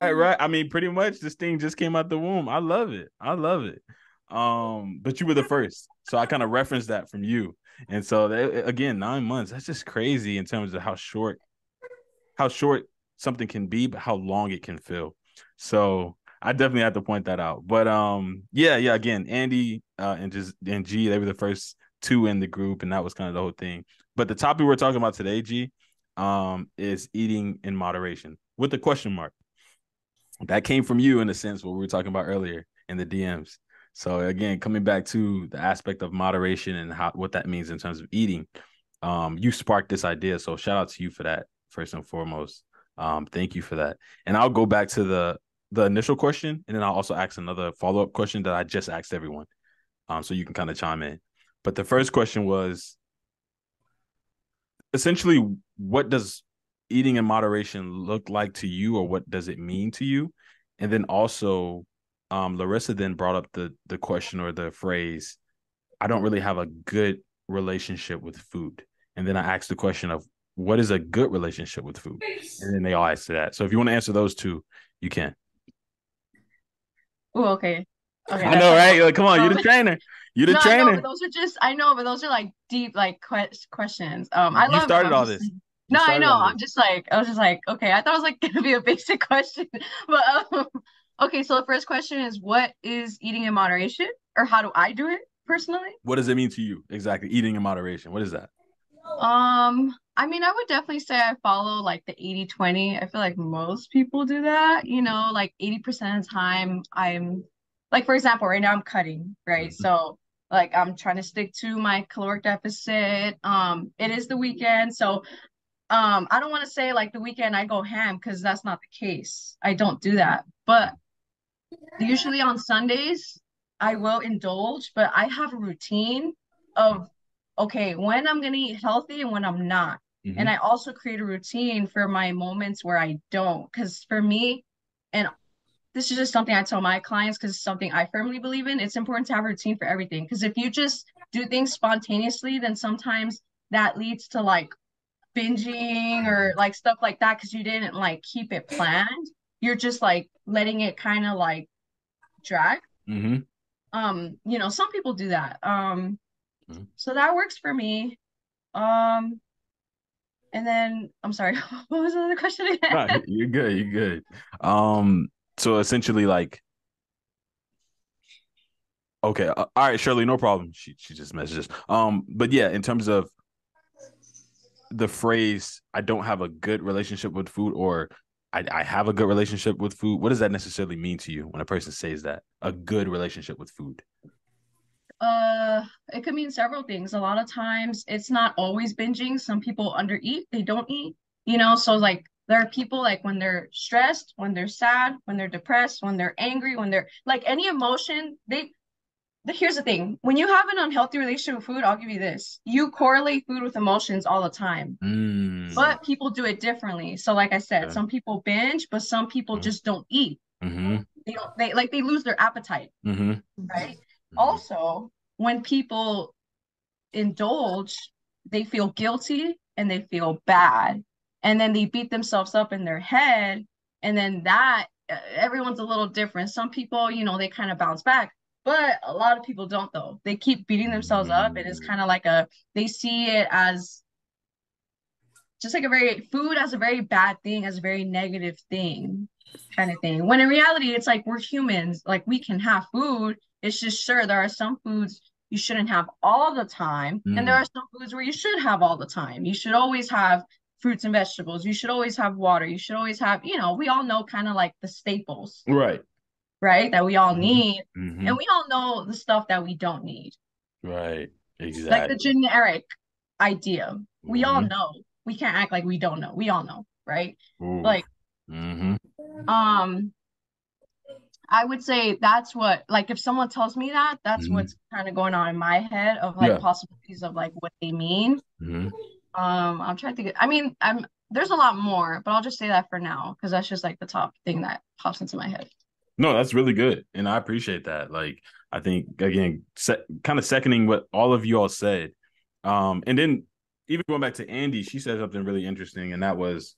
Right. I mean, pretty much this thing just came out the womb. I love it. I love it. But you were the first. So I kind of referenced that from you. And so again, 9 months, that's just crazy in terms of how short something can be, but how long it can feel. So I definitely have to point that out. But yeah, again, Andi and G, they were the first two in the group, and that was kind of the whole thing. But the topic we're talking about today, G, is eating in moderation with a question mark. That came from you in a sense, what we were talking about earlier in the DMs. So again, coming back to the aspect of moderation and what that means in terms of eating, you sparked this idea. So shout out to you for that, first and foremost. Thank you for that. And I'll go back to the initial question, and then I'll also ask another follow-up question that I just asked everyone. So you can kind of chime in. But the first question was essentially, what does eating in moderation look like to you, or what does it mean to you? And then also, Larissa then brought up the question or the phrase, I don't really have a good relationship with food. And then I asked the question of what is a good relationship with food? And then they all answer that. So if you want to answer those two, you can. Oh, okay. Okay, I that's know, like right? Like, come on, you're the trainer. You're the no, I know, but trainer. those are just I know, but those are like deep like questions. I You love them. started I'm all just this. You no, I started know. all this. I'm just like I was just like okay. I thought it was like gonna be a basic question, but okay. So the first question is, what is eating in moderation, or how do I do it personally? What does it mean to you? Exactly. Eating in moderation. What is that? I mean, I would definitely say I follow like the 80/20. I feel like most people do that, like 80% of the time I'm like for example, right now I'm cutting, right? Mhm. So like I'm trying to stick to my caloric deficit. It is the weekend, so I don't want to say like the weekend I go ham because that's not the case. I don't do that. But usually on Sundays, I will indulge, but I have a routine of okay, when I'm gonna eat healthy and when I'm not. And Mhm. I also create a routine for my moments where I don't. Because for me, and this is just something I tell my clients because it's something I firmly believe in. It's important to have a routine for everything. Because if you just do things spontaneously, then sometimes that leads to like binging or like stuff like that because you didn't like keep it planned. You're just like letting it kind of like drag. Mhm. Some people do that. Mhm. So that works for me. Um, and then I'm sorry, what was the other question again? No, you're good. You're good. So essentially, like, okay, all right, Shirley, no problem. She just messages. But yeah, in terms of the phrase, I don't have a good relationship with food, or I have a good relationship with food. What does that necessarily mean to you when a person says that? A good relationship with food. It could mean several things. A lot of times it's not always binging. Some people undereat, they don't eat, so like there are people like when they're stressed, when they're sad, when they're depressed, when they're angry, when they're like any emotion, here's the thing. When you have an unhealthy relationship with food, I'll give you this. You correlate food with emotions all the time. Mm. But people do it differently. So like I said, Okay. some people binge, but some people just don't eat. Mm-hmm. They lose their appetite, Mm-hmm. right? Mm-hmm. Also, when people indulge, they feel guilty and they feel bad. And then they beat themselves up in their head. And then that everyone's a little different. Some people, they kind of bounce back. But a lot of people don't though. They keep beating themselves up and it's Mm. kind of like they see it as just like food as a very bad thing, as a very negative thing, kind of thing. When in reality, it's like we're humans, like we can have food. It's just sure there are some foods you shouldn't have all the time, and there are Mm. some foods where you should have all the time. You should always have fruits and vegetables. You should always have water. You should always have, we all know kind of like the staples, Right. right? That we all Mm-hmm. need. Mm-hmm. And we all know the stuff that we don't need, Right. like the Exactly. generic idea. We all Mm-hmm. know. We can't act like we don't know. We all know, right? Ooh. Like, Mm-hmm. um, I would say that's what, like, if someone tells me that, that's Mm-hmm. what's kind of going on in my head of like Yeah. possibilities of like what they mean. Mm-hmm. I'm trying to think. I mean, there's a lot more, but I'll just say that for now because that's just like the top thing that pops into my head. No, that's really good, and I appreciate that. Like, I think again, kind of seconding what all of you all said, and then even going back to Andi, she said something really interesting, and that was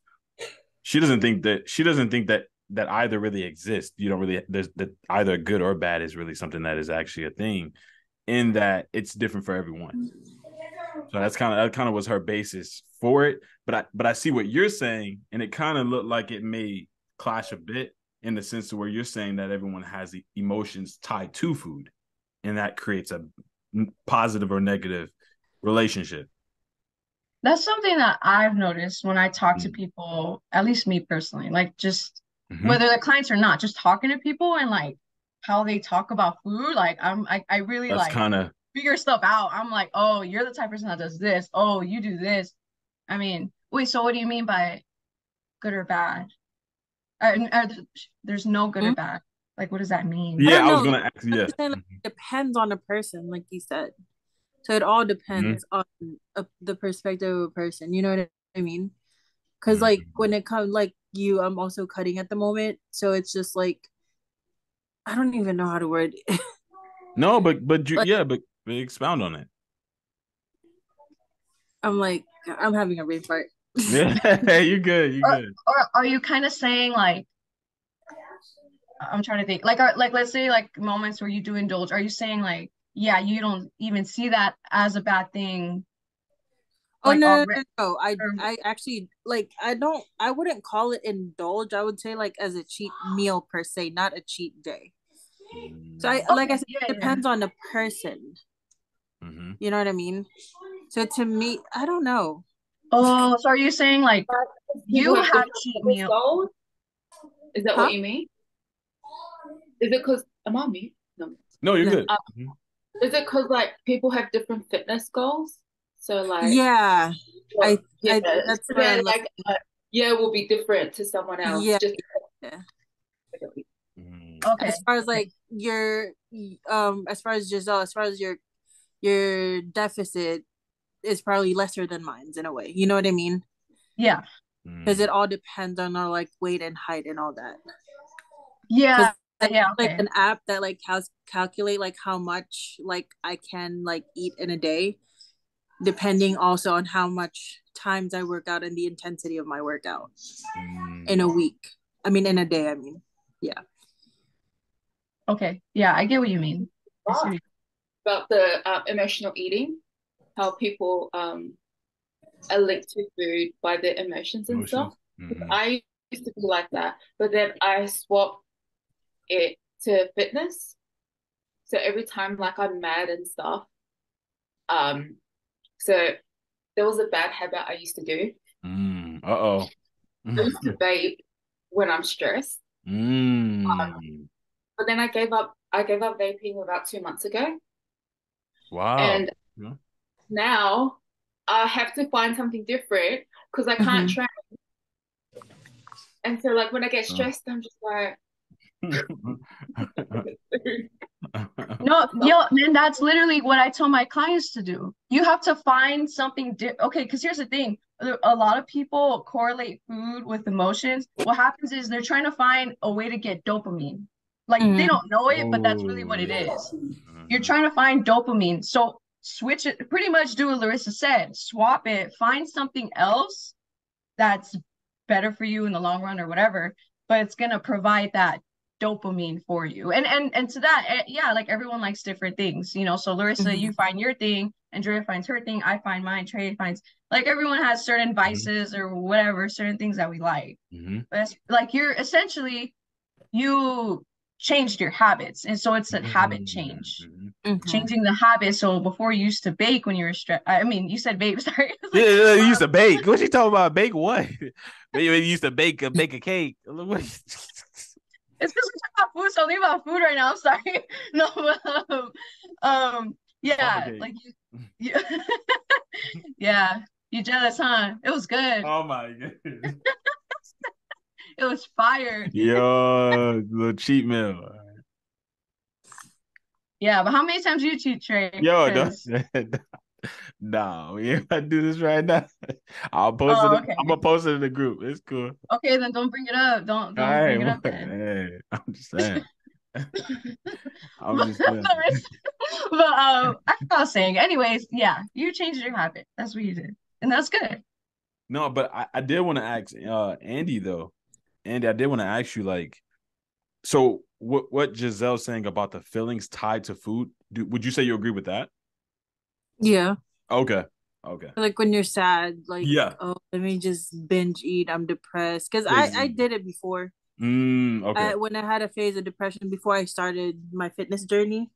she doesn't think that that either really exist. You don't really there's that either good or bad is really something that is actually a thing, in that it's different for everyone. So that kind of was her basis for it. But I see what you're saying, and it kind of looked like it may clash a bit in the sense of where you're saying that everyone has emotions tied to food, and that creates a positive or negative relationship. That's something that I've noticed when I talk to people, at least me personally, like just Mm-hmm. whether they're clients or not, just talking to people and like how they talk about food. Like I really That's like kind of figure stuff out. I'm like, oh, you're the type of person that does this. Oh, you do this. I mean, wait, so what do you mean by good or bad? There's no good or Hmm? bad. Like, what does that I mean? yeah. don't I was know. gonna ask. I'm Yeah. just saying, like, it depends on the person, like you said. So it all Mm-hmm. depends on the perspective of a person. You know what I mean? Because like Mm-hmm. when it comes like you, I'm also cutting at the moment, so it's just like I don't even know how to word it. No, but Like but expound on it. I'm like I'm having a brain fart. Yeah, you good. You good. Or are you kind of saying like I'm trying to think like let's say like moments where you do indulge. Are you saying like yeah, you don't even see that as a bad thing Oh like no, already? no, no, no. Or, I actually like I wouldn't call it indulge. I would say like as a cheat meal per se, not a cheat day. So I like I okay, said, yeah, it yeah. depends on the person. Mm-hmm. You know what I mean? So to me, I don't know. Oh, so are you saying like People you have have different cheat fitness meal? goals. Is that what Huh? you mean? Is it because am I me? No. No, you're No. good. Mm-hmm. Is it because like people have different fitness goals? So like, Yeah. well, yeah. I So that's what then I'm like like, yeah, will be different to someone else. yeah. Just Yeah. Okay. As far as like your as far as Giselle, as far as your deficit is probably lesser than mine's in a way. You know what I mean? Yeah. Because Mm-hmm. it all depends on our like weight and height and all that. Yeah. Because like Yeah, like okay. an app that like calculate like how much like I can like eat in a day, depending also on how much times I work out and the intensity of my workout in a Mm-hmm. week. I mean in a day, I mean. Yeah. Okay. Yeah, I get what you mean. I see what you about the emotional eating, how people are linked to food by their emotions and stuff. Emotions. Mm-hmm. I used to be like that, but then I swapped it to fitness. So every time like I'm mad and stuff, um, so there was a bad habit I used to do. Uh-oh. I used to vape when I'm stressed. Mm. But then I gave up vaping about 2 months ago. Wow. And Yeah. now I have to find something different because I can't Mm-hmm. train. And so like when I get Uh. stressed, I'm just like No, yo, man, that's literally what I tell my clients to do. You have to find something okay, because here's the thing. A lot of people correlate food with emotions. What happens is they're trying to find a way to get dopamine. Like they Mm-hmm. don't know it, but that's really Oh, what it yeah. is. You're Mhm. trying to find dopamine. So switch it, pretty much do what Larissa said. Swap it, find something else that's better for you in the long run or whatever, but it's gonna provide that dopamine for you. And to that, yeah, like everyone likes different things, you know. So Larissa, Mm-hmm. you find your thing, Andrea finds her thing, I find mine, Trey finds like everyone has certain Mhm. vices or whatever, certain things that we like. Mhm. But it's, like you're essentially you changed your habits, and so it's a habit Mhm. change. Mhm. Mm-hmm. Changing the habit. So before you used to bake when you were stressed. I mean, you said vape. Sorry, it's Yeah, like yeah, you used to bake. What you talking about? Bake what? You used to bake a cake. What? it's because we're talking about food, so I'll think about food right now. I'm sorry. No, but, yeah, Suffocate. like you yeah, you jealous, huh? It was good. Oh my god. It was fire. Yo, little cheat meal. Yeah, but how many times do you cheat, Trey? Yo, don't, Because no, we ain't about to do this right now. I'll post it. oh, I'm okay, gonna post it in the group. It's cool. okay, then don't bring it up. All Don't right, bring it up then. hey, I'm just saying. I'm but just saying. I was saying, anyways, yeah, you changed your habit. That's what you did, and that's good. No, but I did want to ask Andy though. Andy, I did want to ask you, like, so what Giselle's saying about the feelings tied to food, would you say you agree with that? Yeah. Okay. Okay. Like when you're sad, like, Yeah. oh, let me just binge eat. I'm depressed. Because I Exactly. did it before. Okay. When I had a phase of depression before I started my fitness journey,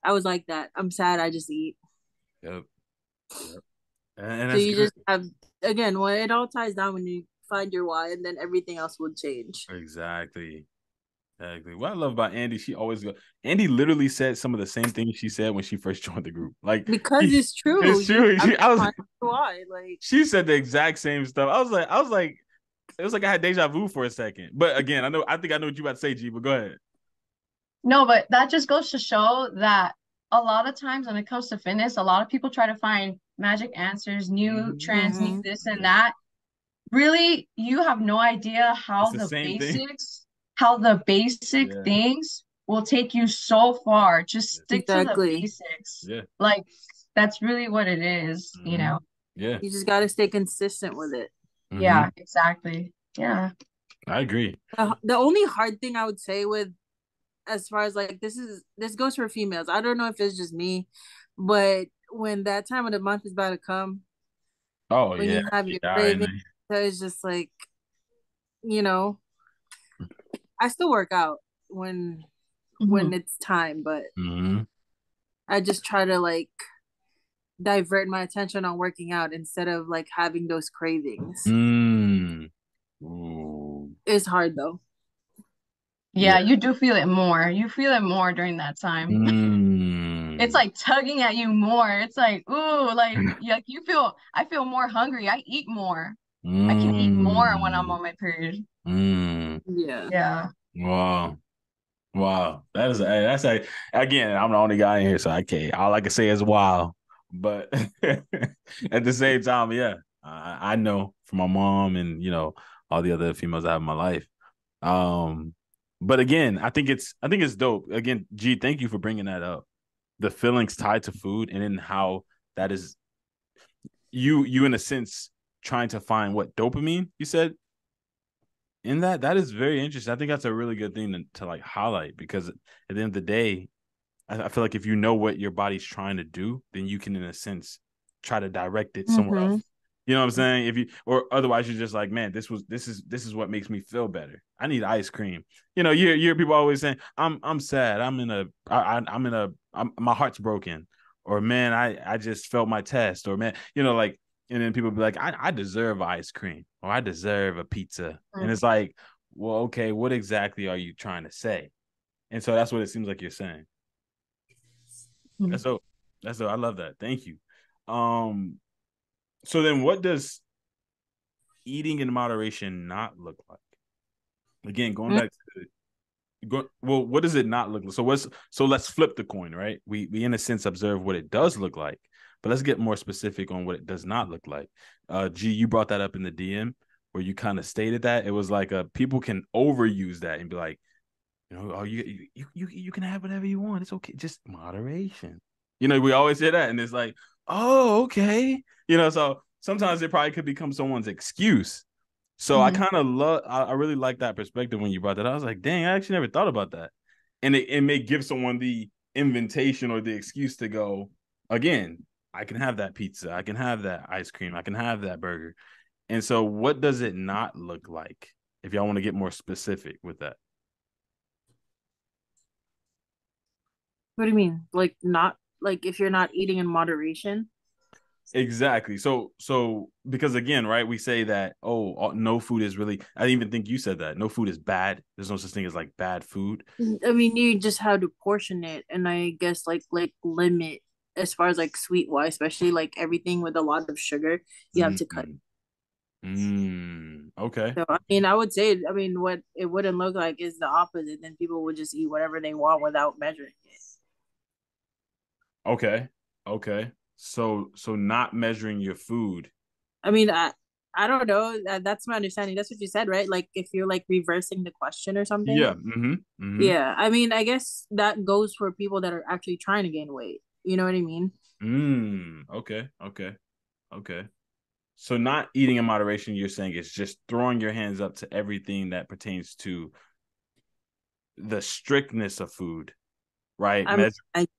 I was like that. I'm sad. I just eat. Yep. Yep. And So that's you good. just have, again, well, it all ties down when you find your why, and then everything else will change. Exactly. Exactly. What I love about Andy, she always go. Andy literally said some of the same things she said when she first joined the group. Like, Because it's true. it's true. I'm I was. finding why. Like, She said the exact same stuff. I was like, it was like I had deja vu for a second. But again, I think I know what you about to say, G. But go ahead. No, but that just goes to show that a lot of times when it comes to fitness, a lot of people try to find magic answers, new trends, new mm-hmm. this and that. Really, you have no idea It's the same thing. how the basic Yeah. things will take you so far. Just stick to the Exactly. basics. Yeah. Like that's really what it is, you Mm-hmm. know. Yeah. You just got to stay consistent with it. Mm-hmm. Yeah, exactly. Yeah. I agree. The only hard thing I would say with, as far as like, this goes for females. I don't know if it's just me, but when that time of the month is about to come, Oh when yeah. you have your Yeah. craving, so it's just like, you know, I still work out when Mhm. it's time, but Mm-hmm. I just try to like divert my attention on working out instead of like having those cravings. Mm. Ooh. It's hard though. Yeah, Yeah. you do feel it more. You feel it more during that time. It's Mm. like tugging at you more. It's like, ooh, like you feel I feel more hungry. I eat more. I can eat more when I'm Mm. on my period. Mm. Yeah. Yeah. Wow. Wow. That's a again, I'm the only guy in here, so I can't. All I can say is wow. But at the same time, yeah, I know from my mom and all the other females I have in my life. Um, but again, I think it's dope. Again, G, thank you for bringing that up. The feelings tied to food, and then how that is you in a sense trying to find what dopamine you said in that is very interesting. I think that's a really good thing to like highlight because at the end of the day, I feel like if you know what your body's trying to do, then you can in a sense try to direct it somewhere else. Mm-hmm. You know what I'm saying? If you or otherwise you're just like, man, this is what makes me feel better. I need ice cream. You hear people always saying, I'm sad. My heart's broken, or man, I just felt my test, or man, like, and then people be like, I deserve ice cream, or I deserve a pizza, and it's like, well, okay, what exactly are you trying to say? And so that's what it seems like you're saying. Mhm. That's dope. That's dope. I love that. Thank you. Um, so then what does eating in moderation not look like? Again, going back to well, what does it not look like? So let's flip the coin, right? We in a sense observe what it does look like, but let's get more specific on what it does not look like. G, you brought that up in the DM where you kind of stated that it was like people can overuse that and be like, oh, you can have whatever you want. It's okay, just moderation. We always hear that, and it's like, oh, okay. So sometimes it probably could become someone's excuse. So I Mhm. kind of love, I really like that perspective when you brought that. I was like, dang, I actually never thought about that. And it may give someone the invitation or the excuse to go, again, I can have that pizza. I can have that ice cream. I can have that burger. And so what does it not look like if y'all want to get more specific with that? What do you mean? Like not like if you're not eating in moderation? Exactly. So because again, right, we say that no food is really. I didn't even think you said that. No food is bad. There's no such thing as like bad food. I mean, you just have to portion it, and I guess like limit as far as like sweet wise, especially like everything with a lot of sugar, you have to cut. Mm-hmm. Okay. So I mean, I would say, I mean, what it wouldn't look like is the opposite. Then people would just eat whatever they want without measuring it. Okay. Okay. So not measuring your food. I mean, I don't know. That's my understanding. That's what you said, right? Like if you're like reversing the question or something. Yeah. Mm-hmm. Mm-hmm. Yeah. I mean, I guess that goes for people that are actually trying to gain weight. You know what I mean? Okay. Okay. Okay. So not eating in moderation, you're saying it's just throwing your hands up to everything that pertains to the strictness of food, right? I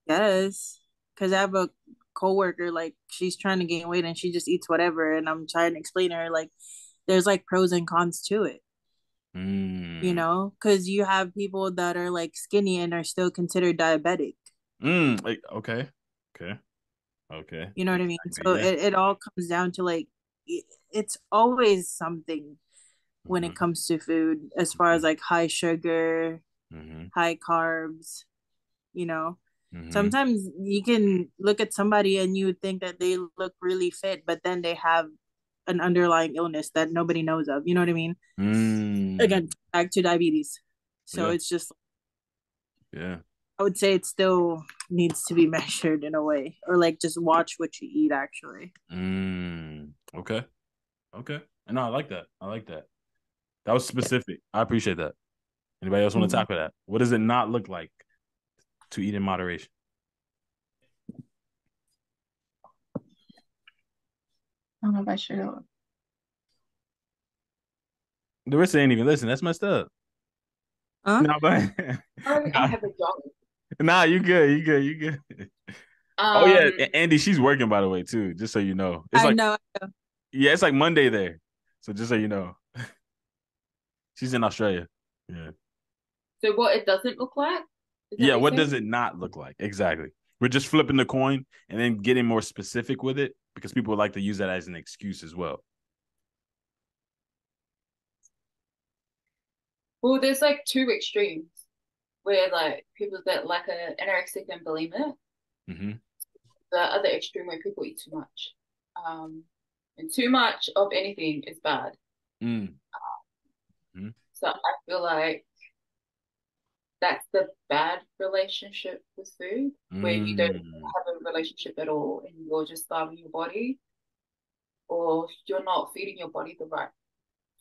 guess because I have a coworker, like she's trying to gain weight and she just eats whatever, and I'm trying to explain to her like there's like pros and cons to it. You know, because you have people that are like skinny and are still considered diabetic. Okay. You know what I mean? Exactly, So yeah. it all comes down to like it's always something when it comes to food, as far as like high sugar, high carbs, you know. Sometimes you can look at somebody and you would think that they look really fit, but then they have an underlying illness that nobody knows of. You know what I mean? Again, back to diabetes. So it's just, yeah. I would say it still needs to be measured in a way, or like just watch what you eat actually. Okay. And I like that. That was specific. I appreciate that. Anybody else want to tackle that? What does it not look like to eat in moderation? I don't know if I should. Larissa ain't even listen. That's messed up. Huh? No, but I have a job. nah, you good. Oh yeah, Andi, she's working by the way too. Just so you know, it's I like know. yeah, it's like Monday there. So just so you know, she's in Australia. Yeah. So what it doesn't look like? Yeah. What does it not look like? Exactly. We're just flipping the coin and then getting more specific with it because people like to use that as an excuse as well. Well, there's like two extremes where like people that like an anorexic and bulimic. The other extreme where people eat too much. And too much of anything is bad. So I feel like that's the bad relationship with food, where you don't have a relationship at all and you're just starving your body, or you're not feeding your body the right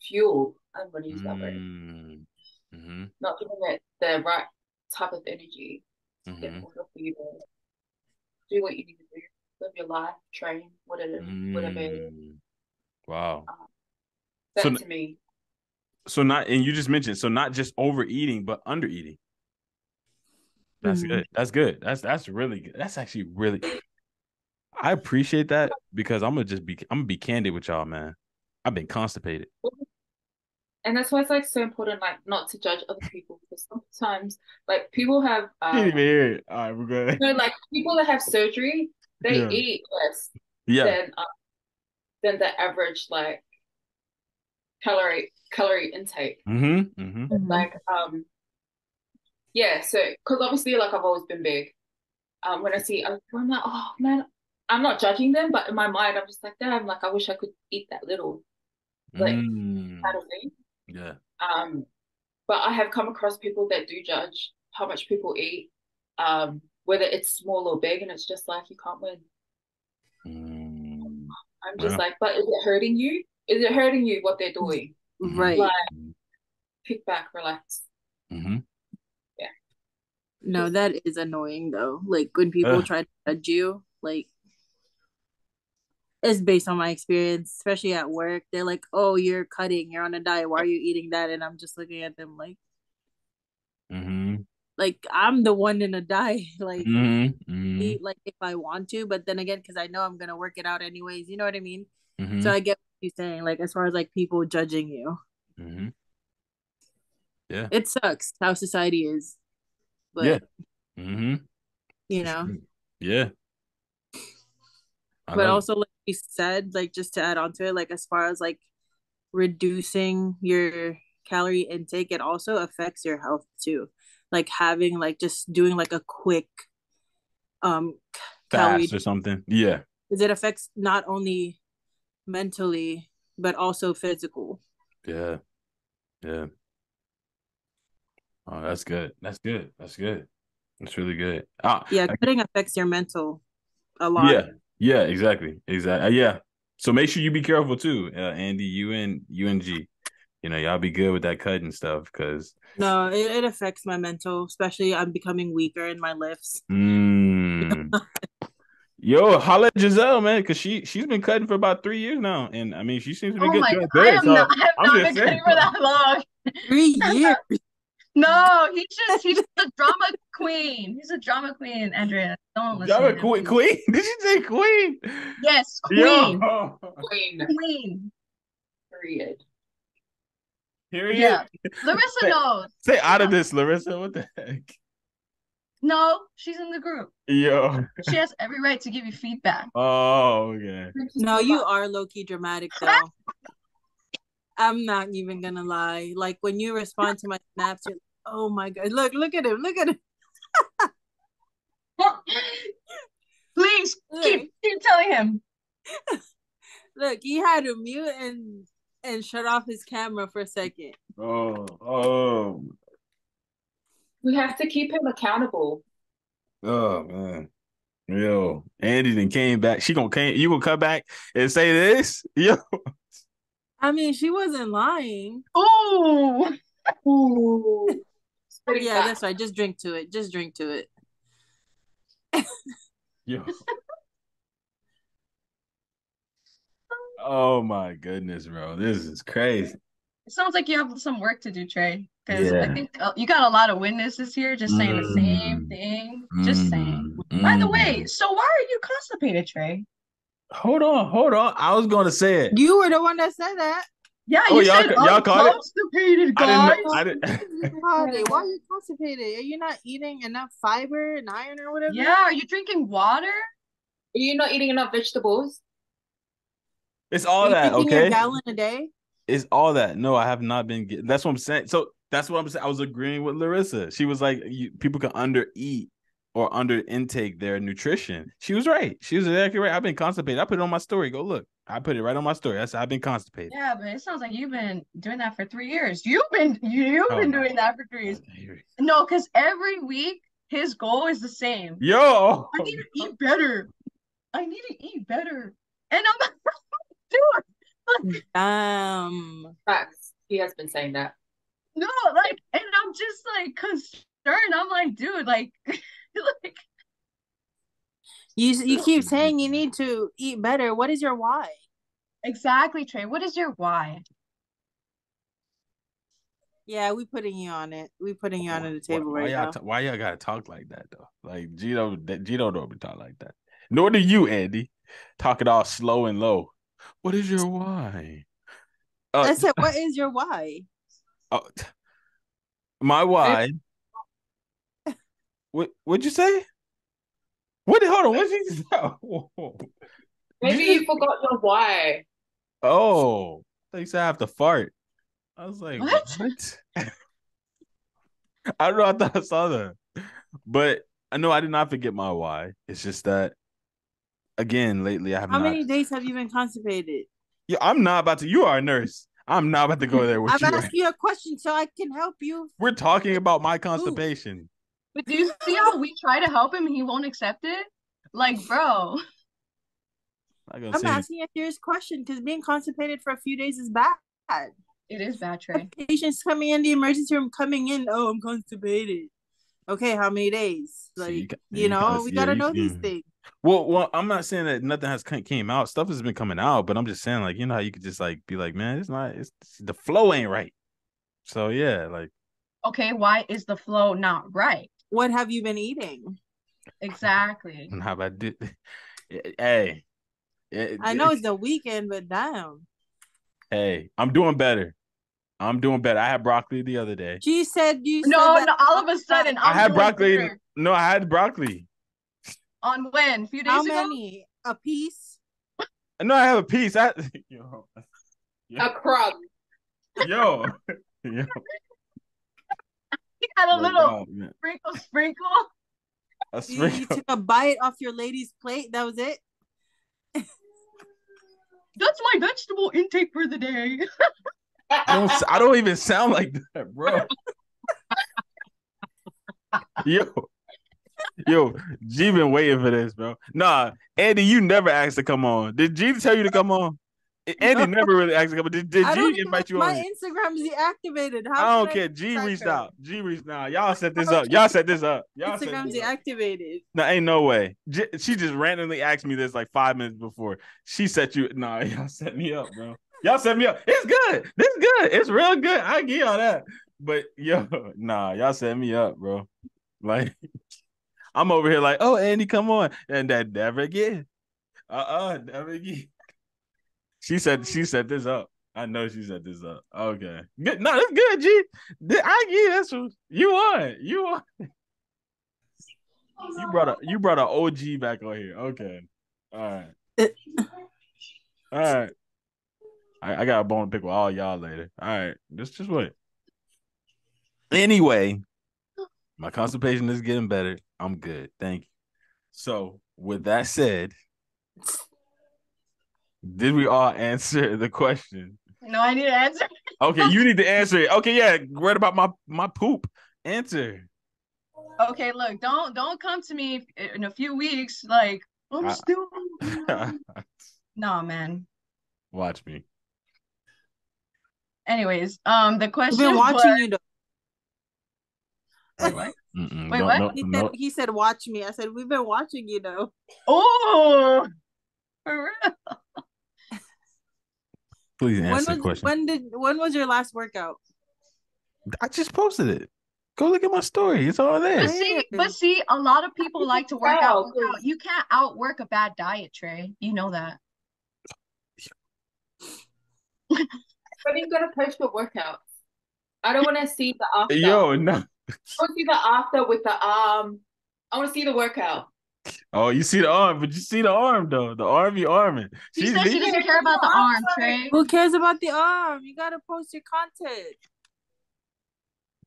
fuel. I'm going to use that word. Not giving it the right type of energy in order for you to do what you need to do, live your life, train, whatever. Wow. That so, to me. So not, and you just mentioned, so not just overeating, but under eating. That's good. That's really good. That's actually really. I appreciate that because I'm gonna be candid with y'all, man. I've been constipated. And that's why it's like so important, like not to judge other people, because sometimes like people have Didn't even hear it. All right, we're good. You know, like people that have surgery, they eat less than the average like calorie intake. Like yeah, so because obviously like I've always been big. When I see other people, I'm like, oh man, I'm not judging them, but in my mind I'm just like, damn, like I wish I could eat that little, like kind of thing. Yeah. But I have come across people that do judge how much people eat, whether it's small or big, and it's just like you can't win. I'm just like, but is it hurting you? Is it hurting you what they're doing? Right. Like, kick back, relax. Yeah. No, that is annoying though. Like when people try to judge you, like it's based on my experience, especially at work. They're like, "Oh, you're cutting. You're on a diet. Why are you eating that?" And I'm just looking at them like, like I'm the one in a diet. Like eat like if I want to, but then again, because I know I'm gonna work it out anyways. You know what I mean? So I get what you're saying. Like as far as like people judging you, yeah, it sucks how society is. But you know, yeah. But also, like you said, like just to add on to it, like as far as like reducing your calorie intake, it also affects your health too. Like having like just doing like a quick calorie fast or something. Yeah. Because it affects not only mentally but also physical. Yeah. Yeah. Oh, that's good. That's really good. Yeah, cutting affects your mental a lot. Yeah, exactly. Yeah. So make sure you be careful too, Andi, you and UNG. You know, y'all be good with that cutting stuff because no, it affects my mental, especially I'm becoming weaker in my lifts. Yo, holla at Giselle, man, because she's been cutting for about 3 years now, and I mean she seems to be Oh good my doing God, I good. am not. So I have I'm not just been cutting saying, for that long. 3 years. No, he's a drama queen. He's a drama queen, Andrea. Don't listen drama to him, queen, please. queen. Did you say queen? Yes, queen. Yo, Queen. Queen. Period. period. Yeah. Larissa Say, knows. say out of this, Larissa. What the heck? No, she's in the group. Yo. She has every right to give you feedback. Oh, okay. No, you are low-key dramatic though. I'm not even gonna lie. Like when you respond to my snaps, you're like, oh my God. Look at him. Look at him. Please Look, keep telling him. look, he had to mute and shut off his camera for a second. Oh, We have to keep him accountable. oh man. Yo, Andi then came back. You gonna come back and say this? Yo. I mean, she wasn't lying. Ooh. Ooh. Yeah, that's right. Just drink to it. Just drink to it. Yo. Oh my goodness, bro. This is crazy. It sounds like you have some work to do, Trey. Because I Yeah. think you got a lot of witnesses here just saying the same thing. Just saying. By the way, so why are you constipated, Trey? Hold on. I was gonna say it. You were the one that said that. Yeah, Oh, you said y'all caught it? constipated, I guys. didn't. Why are you constipated? Are you not eating enough fiber and iron or whatever? Yeah, are you drinking water? Are you not eating enough vegetables? It's Are all you that, drinking your okay? gallon a day? It's all that. No, I have not been getting. That's what I'm saying. So that's what I'm saying. I was agreeing with Larissa. She was like, people can under eat or under intake their nutrition. She was right. She was exactly right. I've been constipated. I put it on my story. Go look. I put it right on my story. I've been constipated. Yeah, but it sounds like you've been doing that for 3 years. You've been doing that for 3 years. No, because every week his goal is the same. Yo, I need to eat better. I need to eat better. And I'm like, dude, Facts. He has been saying that. no, like, and I'm just like concerned. I'm like, dude, like, like You keep saying you need to eat better. What is your why? exactly, Trey. What is your why? Yeah, we putting you on it. We putting you on the table right now. Why y'all gotta talk like that though? Like Gito don't be talk like that. Nor do you, Andi. Talk it all slow and low. What is your why? I said, what is your why? My why? What'd you say? Hold on, what did you say? Maybe you forgot your why. Oh, I thought you said I have to fart. I was like, what? I don't know. I thought I saw that. But I know I did not forget my why. It's just that, again, lately I have How not. many days have you been constipated? Yeah, I'm not about to. You are a nurse. I'm not about to go there with I'm you. asking you a question so I can help you. We're talking about my constipation. But do you see how we try to help him and he won't accept it? Like, bro. I'm asking a serious question because being constipated for a few days is bad. It is bad, Trey. Patients coming in the emergency room, coming in, oh, I'm constipated. Okay, how many days? Like, we gotta know these things. Well, I'm not saying that nothing has came out. Stuff has been coming out, but I'm just saying, like, you know how you could just like be like, man, it's the flow ain't right. So yeah, like, okay, why is the flow not right? What have you been eating? Exactly. And how about this? Hey, I know it's the weekend, but damn. Hey, I'm doing better. I had broccoli the other day. She said no, all of a sudden I had broccoli. Better. No, I had broccoli. On when? A few days How ago? many? A piece? No, I have a piece. Yo. A crumb. Yo. He had a little sprinkle. A sprinkle. You took a bite off your lady's plate. That was it. That's my vegetable intake for the day. I don't even sound like that, bro. Yo, G been waiting for this, bro. Nah, Andi, you never asked to come on. Did G tell you to come on? Andy never really asked, but did I don't G even invite you my on here? Instagram's deactivated. I How don't should I care. G contact reached her? out. G reached out. Y'all set this up. Y'all set this up. Y'all set Instagram's this up. deactivated. No, ain't no way. She just randomly asked me this like 5 minutes before. She set you. Nah, y'all set me up, bro. Y'all set me up. It's good. This is good. It's real good. I give y'all that. But yo, nah, y'all set me up, bro. Like, I'm over here like, oh, Andy, come on. And that never again. Never again. She set this up. I know she set this up. Okay. Good. No, that's good, G. I give that's what you won. You won. You brought an OG back on here. Okay. All right. All right. I got a bone to pick with all y'all later. All right. Just wait. Anyway, my constipation is getting better. I'm good. Thank you. So, with that said, did we all answer the question? No, I need to answer. Okay, you need to answer it. Okay, yeah. What about my poop? Answer. Okay, look, don't come to me in a few weeks like I'm still. Nah, man. Watch me. Anyways, the question We've been watching you. Wait, what? Wait, what? He said, "Watch me." I said, "We've been watching you, though." Oh, for real. Please answer the question. When was your last workout? I just posted it. Go look at my story. It's all there. But see, a lot of people like to work out. You can't outwork a bad diet, Trey. You know that. When are you gonna post your workouts? I don't want to see the after. Yo, no. I want to see the after with the arm. I want to see the workout. Oh, you see the arm, but you see the arm though. The arm you arming. She said she doesn't care about the arm, Trey. Who cares about the arm? You gotta post your content.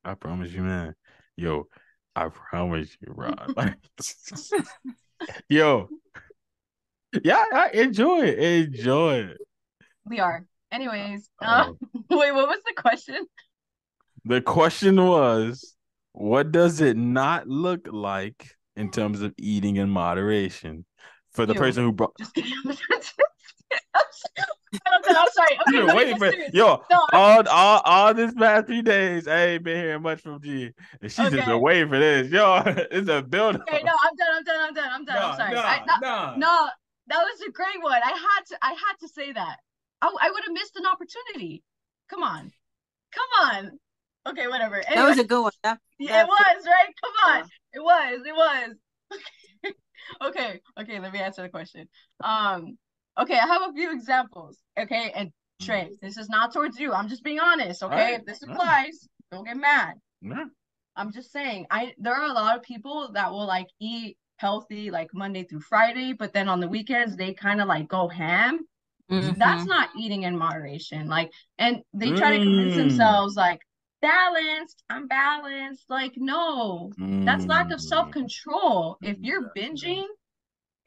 I promise you, man. Yo, I promise you, Rod. Yo. Yeah, I enjoy it. Enjoy it. We are. Anyways, wait, what was the question? The question was, what does it not look like in terms of eating in moderation for the person who brought? Just kidding. I'm sorry. Okay, I've been waiting for yo. No, all this past few days, I ain't been hearing much from G, and she's just been waiting for this. Yo, it's a build. Okay, no, I'm done. I'm sorry. No, that was a great one. I had to say that. I would have missed an opportunity. Come on. Okay, whatever. Anyway, that was a good one. It was, right? Come on. It was. Okay, let me answer the question. Okay, I have a few examples. Okay, and Trey, this is not towards you. I'm just being honest. Okay, right. If this applies, don't get mad. I'm just saying, there are a lot of people that will like eat healthy like Monday through Friday, but then on the weekends they kind of like go ham. Mm-hmm. That's not eating in moderation. Like, and they try to convince themselves like I'm balanced. Like, no, that's lack of self-control. If you're binging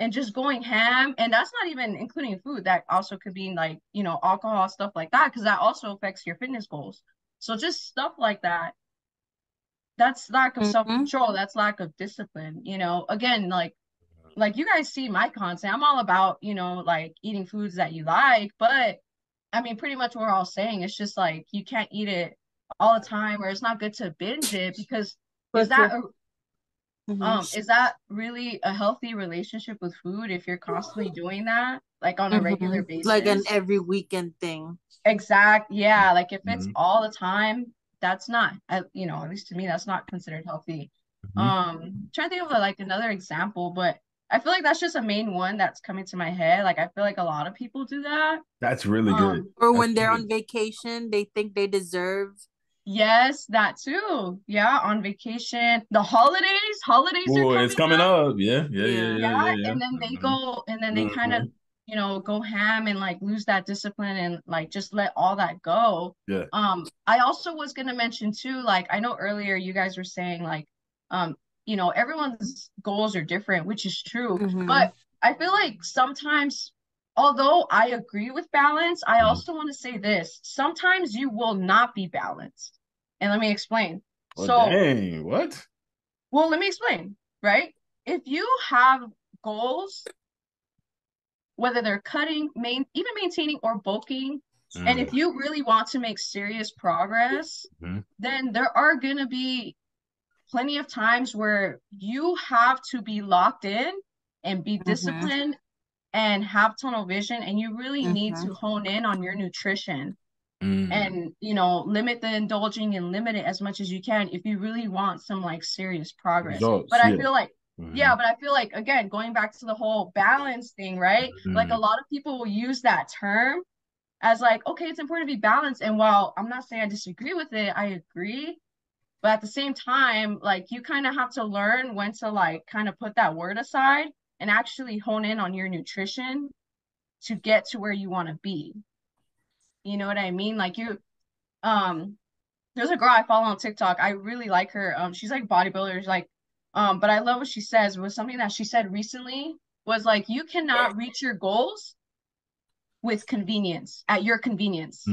and just going ham, and that's not even including food, that also could be like, alcohol, stuff like that, because that also affects your fitness goals. So just stuff like that. That's lack of self-control. That's lack of discipline. Again, like you guys see my content. I'm all about, like eating foods that you like, but I mean, pretty much what we're all saying. It's just like, you can't eat it all the time, or it's not good to binge it, because is that really a healthy relationship with food if you're constantly doing that, like on a regular basis? Like an every weekend thing. Exact. Yeah. Like if it's all the time, that's not, at least to me, that's not considered healthy. Trying to think of like another example, but I feel like that's just a main one that's coming to my head. Like, I feel like a lot of people do that. That's really good. Or when they're on vacation, they think they deserve. Yes, that too. Yeah, on vacation. The holidays it's coming up. Yeah. And then they go, and then they kind of, go ham and like lose that discipline and like just let all that go. Yeah. I also was gonna mention too, like, I know earlier you guys were saying like, everyone's goals are different, which is true. But I feel like sometimes, although I agree with balance, I also want to say this. Sometimes you will not be balanced. And let me explain. Dang, what? Well, let me explain, right? If you have goals whether they're cutting, even maintaining or bulking. And if you really want to make serious progress, then there are going to be plenty of times where you have to be locked in and be disciplined and have tunnel vision, and you really need to hone in on your nutrition and, you know, limit the indulging and limit it as much as you can if you really want some like serious progress. Results, but I feel like but I feel like, again, going back to the whole balance thing, right? Like a lot of people will use that term as like, okay, it's important to be balanced. And while I'm not saying I disagree with it, I agree. But at the same time, like, you kind of have to learn when to like kind of put that word aside and actually hone in on your nutrition to get to where you want to be. You know what I mean? Like there's a girl I follow on TikTok. I really like her. She's like bodybuilder. She's like, but I love what she says. Was something that she said recently was like, you cannot reach your goals with convenience, at your convenience.